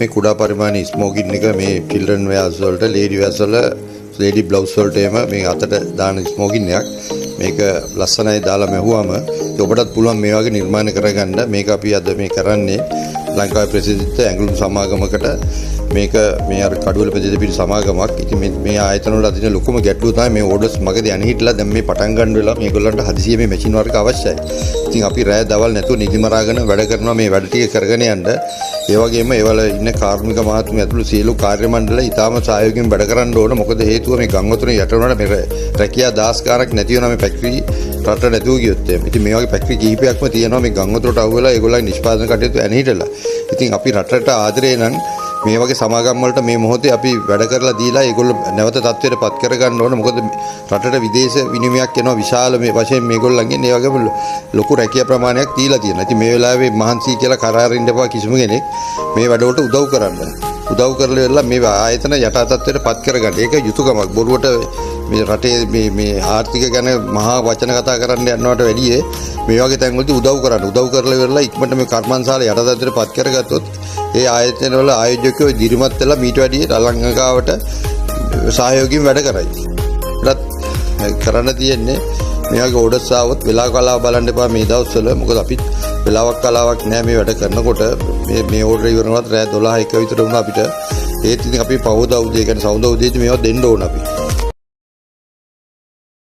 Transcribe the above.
මේ කුඩා පරිමාණ ස්මෝකින් එක මේ children wears වලට lady wears වල lady blouse වලට එම මේ අතට දාන ස්මෝකින් එකක් මේක ලස්සනයි දාලා මැහුවම ඔබටත් පුළුවන් මේ වගේ නිර්මාණ කරගන්න මේක අපි අද මේ කරන්නේ ලංකාවේ ප්‍රසිද්ධ ඇඟලුම් සමාගමකට මේක මේ අර කඩුවල ප්‍රදේශ පිට සමාගමක්. ඉතින් මේ ආයතන වල අදින ලොකුම ගැටලුව තමයි මේ ඕඩර්ස් මගදී යන හිටලා දැන් මේ පටන් ගන්න වෙලා මේගොල්ලන්ට හදිසියෙ මේ මැෂින් වර්ක් අවශ්‍යයි. ඉතින් අපි රැය දවල් නැතුව නිදිමරාගෙන වැඩ කරනවා මේ වැඩ ටික කරගෙන යන්න. ඒ වගේම ඒවල ඉන්න කාර්මික මහත්මිය ඇතුළු සියලු කාර්ය මණ්ඩල ඉතාම සහයෝගයෙන් වැඩ කරන්න ඕන. මොකද හේතුව මේ ගම් වතුරේ යට වුණාට මේ රැකියා 10 ගාණක් නැති වෙනවා මේ ෆැක්ටරි රට නැතුව ගියොත් එහෙම. ඉතින් මේ වගේ ෆැක්ටරි කිහිපයක්ම තියෙනවා මේ ගම් වතුරට අහු වෙලා ඒගොල්ලන් නිෂ්පාදන කටයුතු ඇන හිටලා. ඉතින් අපි රටට ආදරේ නම් මේ වගේ සමාගම් වලට මේ මොහොතේ අපි වැඩ කරලා දීලා ඒගොල්ලෝ නැවත තත්ත්වයට පත් කර ගන්න ඕන. මොකද රටට විදේශ විනිමයක් එනවා විශාල මේ වශයෙන් මේගොල්ලන්ගෙන් ඒ වගේම ලොකු රැකියා ප්‍රමාණයක් දීලා තියෙනවා. ඉතින් මේ වෙලාවේ මහන්සි කියලා කරාරින්න එපා කිසිම කෙනෙක් මේ වැඩවලට උදව් කරන්න. උදව් කරලා වෙලා මේ ආයතන යටා තත්ත්වයට පත් කරගන්න. ඒක යුතුයකමක්. බොරුවට මේ රටේ මේ ආර්ථික ගැන මහා වචන කතා කරන්න යනවට වැඩිය මේ වගේ තැන්වලදී උදව් කරන්න. උදව් කරලා වෙලා ඉක්මනට මේ කර්මාන්තශාලා යටා තත්ත්වයට පත් කරගත්තොත් ඒ ආයතන වල ආයෝජකයෝ දිරිමත් වෙලා මීට වැඩිය ලංකාවට සහයෝගයෙන් වැඩ කරයි. ඒත් කරන්න තියෙන්නේ මේ වගේ ඕඩර්ස් ආවොත් වෙලා කලාව බලන්න එපා මේ දවස්වල. මොකද අපිත් වෙලාවක් කලාවක් නැහැ මේ වැඩ කරනකොට. මේ ඕඩර් ඉවර වුණාත් රෑ 12 1 විතර වුණා අපිට. ඒත් ඉතින් අපි පහවදා උදේ කියන්නේ සවුදා උදේදී මේවා දෙන්න ඕන අපි.